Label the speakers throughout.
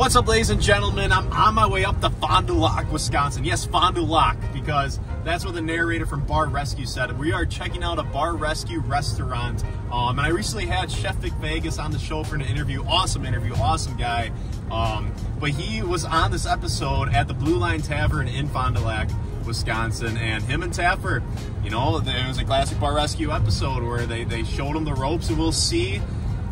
Speaker 1: What's up, ladies and gentlemen? I'm on my way up to Fond du Lac, Wisconsin. Yes, Fond du Lac, because that's what the narrator from Bar Rescue said. We are checking out a Bar Rescue restaurant, and I recently had Chef Vic Vegas on the show for an interview. Awesome interview, awesome guy. But he was on this episode at the Line Tavern in Fond du Lac, Wisconsin, and him and Taffer, you know, it was a classic Bar Rescue episode where they showed him the ropes, and we'll see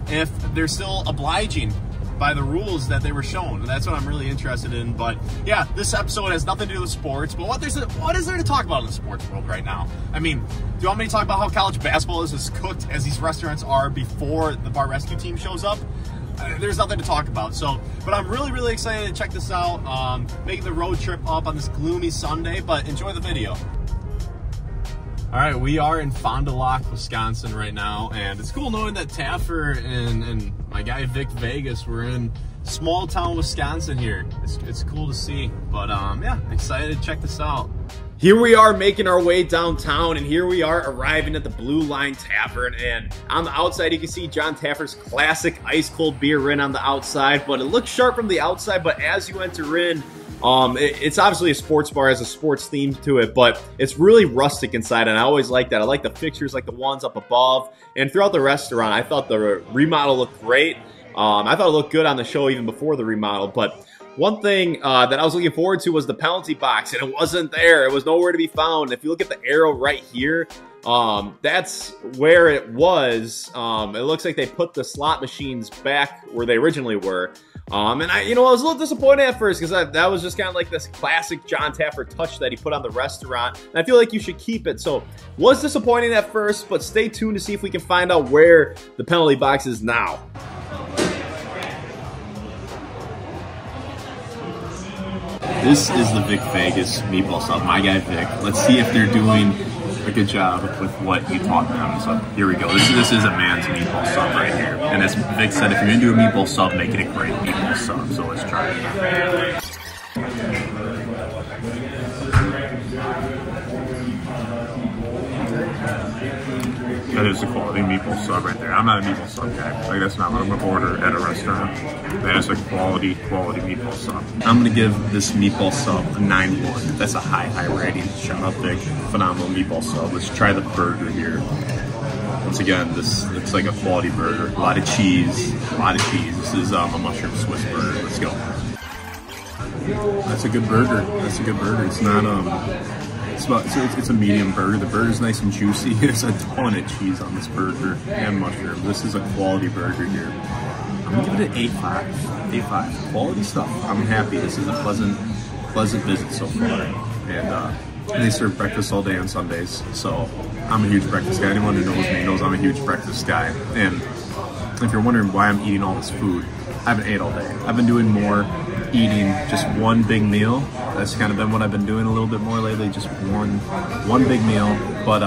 Speaker 1: if they're still obliging by the rules that they were shown. That's what I'm really interested in. But yeah, this episode has nothing to do with sports, but what is there to talk about in the sports world right now? I mean, do you want me to talk about how college basketball is as cooked as these restaurants are before the Bar Rescue team shows up? There's nothing to talk about. So, but I'm really excited to check this out, making the road trip up on this gloomy Sunday, but enjoy the video. All right, we are in Fond du Lac, Wisconsin right now, and it's cool knowing that Taffer and my guy Vic Vegas were in small town Wisconsin here. It's cool to see, but yeah, excited to check this out. Here we are making our way downtown, and here we are arriving at the Line Tavern, and on the outside you can see Jon Taffer's classic ice cold beer written on the outside, but it looks sharp from the outside, but as you enter in, it's obviously a sports bar, has a sports theme to it, but it's really rustic inside, and I always like that. I like the fixtures, like the ones up above, and throughout the restaurant, I thought the remodel looked great. I thought it looked good on the show even before the remodel, but one thing that I was looking forward to was the penalty box, and it wasn't there. It was nowhere to be found. If you look at the arrow right here, that's where it was. It looks like they put the slot machines back where they originally were. And I was a little disappointed at first because that was just kind of like this classic Jon Taffer touch that he put on the restaurant. And I feel like you should keep it. So, was disappointing at first, but stay tuned to see if we can find out where the penalty box is now. This is the Vic Vegas meatball sub. My guy Vic. Let's see if they're doing a good job with what you taught them. So here we go. This is a man's meatball sub right here. And as Vic said, if you're gonna do a meatball sub, make it a great meatball sub. So let's try it. That is a quality meatball sub right there. I'm not a meatball sub guy. Like, that's not what I'm gonna order at a restaurant. That is a quality meatball sub. I'm gonna give this meatball sub a 9.1. That's a high rating. Shout out Vic. Phenomenal meatball sub. Let's try the burger here. Once again, this looks like a quality burger. A lot of cheese. This is a mushroom Swiss burger. Let's go. That's a good burger. It's not it's a medium burger. The burger's nice and juicy. There's a ton of cheese on this burger and mushroom. This is a quality burger here. I'm gonna give it an 8.5. Quality stuff. I'm happy. This is a pleasant visit so far. And they serve breakfast all day on Sundays. So I'm a huge breakfast guy. Anyone who knows me knows I'm a huge breakfast guy. And if you're wondering why I'm eating all this food, I haven't ate all day. I've been doing more eating just one big meal. That's kind of been what I've been doing a little bit more lately, just one big meal. But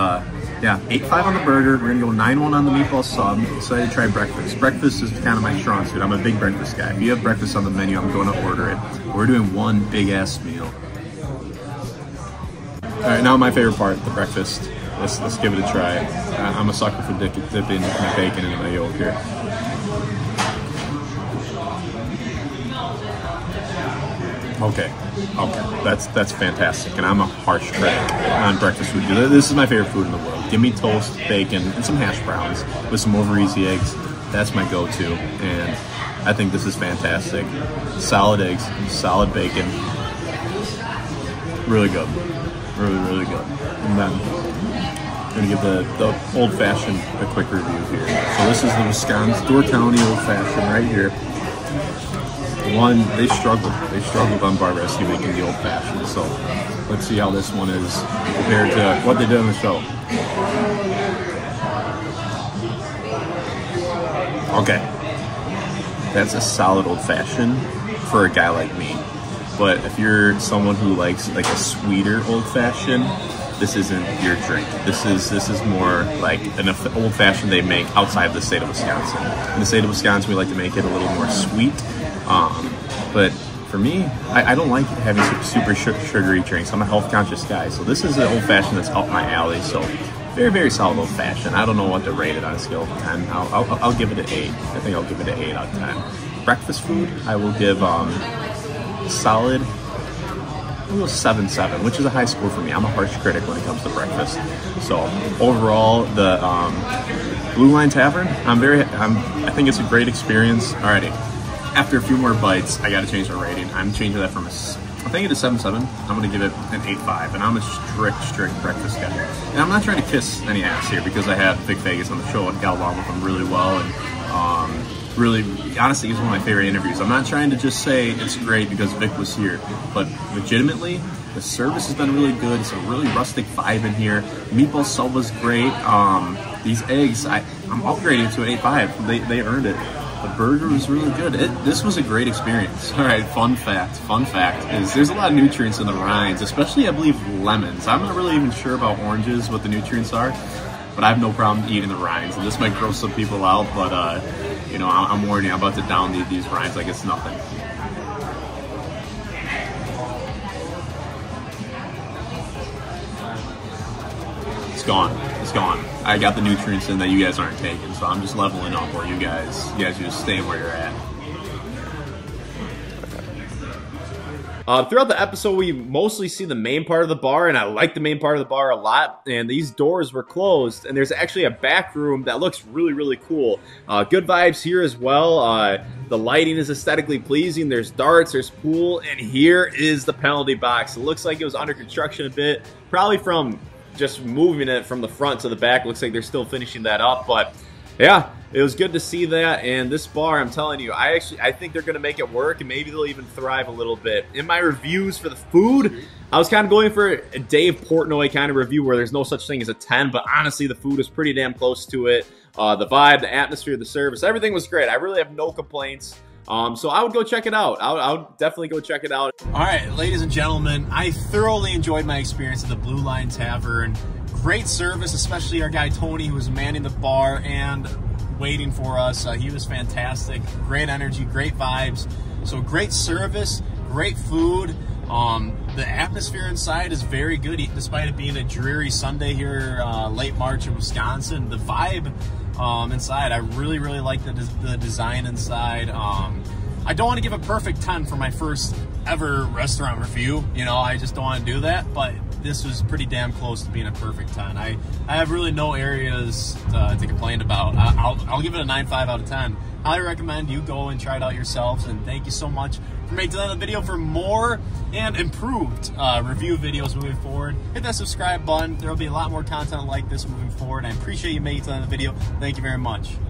Speaker 1: yeah, 8.5 on the burger. We're gonna go 9.1 on the meatball sub. Excited to try breakfast. Breakfast is kind of my strong suit. I'm a big breakfast guy. If you have breakfast on the menu, I'm going to order it. We're doing one big ass meal. All right, now my favorite part, the breakfast. Let's give it a try. I'm a sucker for dipping my bacon into my yolk here. Okay, that's fantastic, and I'm a harsh critic on breakfast food. This is my favorite food in the world. Give me toast, bacon, and some hash browns with some over easy eggs. That's my go-to, and I think this is fantastic. Solid eggs, solid bacon, really good, really good. And then I'm gonna give the old-fashioned a quick review here. So this is the Wisconsin Door County old-fashioned right here. One, they struggled on Bar Rescue making the old fashioned. So let's see how this one is compared to what they did on the show. Okay, that's a solid old fashioned for a guy like me. But if you're someone who likes like a sweeter old fashioned, this isn't your drink. This is more like an old fashioned they make outside of the state of Wisconsin. In the state of Wisconsin, we like to make it a little more sweet. But for me, I don't like having super sugary drinks. I'm a health conscious guy, so this is an old fashioned that's up my alley. So very solid old fashioned. I don't know what to rate it on a scale of 10. I'll give it an 8. I think I'll give it an 8 out of 10.
Speaker 2: breakfast food, I will give solid, I'll go 7.7, which is a high score for me. I'm a harsh critic when it comes to breakfast. So overall, the Blue Line Tavern, I think it's a great experience. Alrighty, after a few more bites, I got to change my rating. I'm changing that from I think it is 7.7. I'm gonna give it an 8.5, and I'm a strict breakfast guy. And I'm not trying to kiss any ass here because I had Vic Vegas on the show and got along with him really well, and really, honestly, it was one of my favorite interviews. I'm not trying to just say it's great because Vic was here, but legitimately, the service has been really good. It's a really rustic vibe in here. Meatball sub was great. These eggs, I'm upgrading to an 8.5. They earned it. The burger was really good. This was a great experience. All right, fun fact is there's a lot of nutrients in the rinds, especially I believe lemons. I'm not really even sure about oranges, what the nutrients are, but I have no problem eating the rinds. And this might gross some people out, but you know, I'm warning you, I'm about to down these rinds like it's nothing. It's gone. It's gone. I got the nutrients in that you guys aren't taking, so I'm just leveling up where you guys are just staying where you're at.
Speaker 1: Throughout the episode, we mostly see the main part of the bar, and I like the main part of the bar a lot. And these doors were closed, and there's actually a back room that looks really cool. Good vibes here as well. The lighting is aesthetically pleasing. There's darts, there's pool, and here is the penalty box. It looks like it was under construction a bit, probably from just moving it from the front to the back. Looks like they're still finishing that up, but yeah, it was good to see that. And this bar, I'm telling you, I think they're gonna make it work, and maybe they'll even thrive a little bit. In my reviews for the food, I was kind of going for a Dave Portnoy kind of review where there's no such thing as a 10, but honestly, the food is pretty damn close to it. The vibe, the atmosphere, the service, everything was great. I really have no complaints. So I would go check it out. I would definitely go check it out. All right, ladies and gentlemen, I thoroughly enjoyed my experience at the Blue Line Tavern. Great service, especially our guy Tony, who was manning the bar and waiting for us. He was fantastic. Great energy, great vibes. So great service, great food. The atmosphere inside is very good, despite it being a dreary Sunday here, late March in Wisconsin. The vibe inside, I really like the design inside. I don't want to give a perfect 10 for my first ever restaurant review. You know, I just don't want to do that, but this was pretty damn close to being a perfect 10. I have really no areas to complain about. I'll give it a 9.5 out of 10. Highly recommend you go and try it out yourselves, and thank you so much for making that video. For more and improved review videos moving forward, hit that subscribe button. There will be a lot more content like this moving forward. I appreciate you making that video. Thank you very much.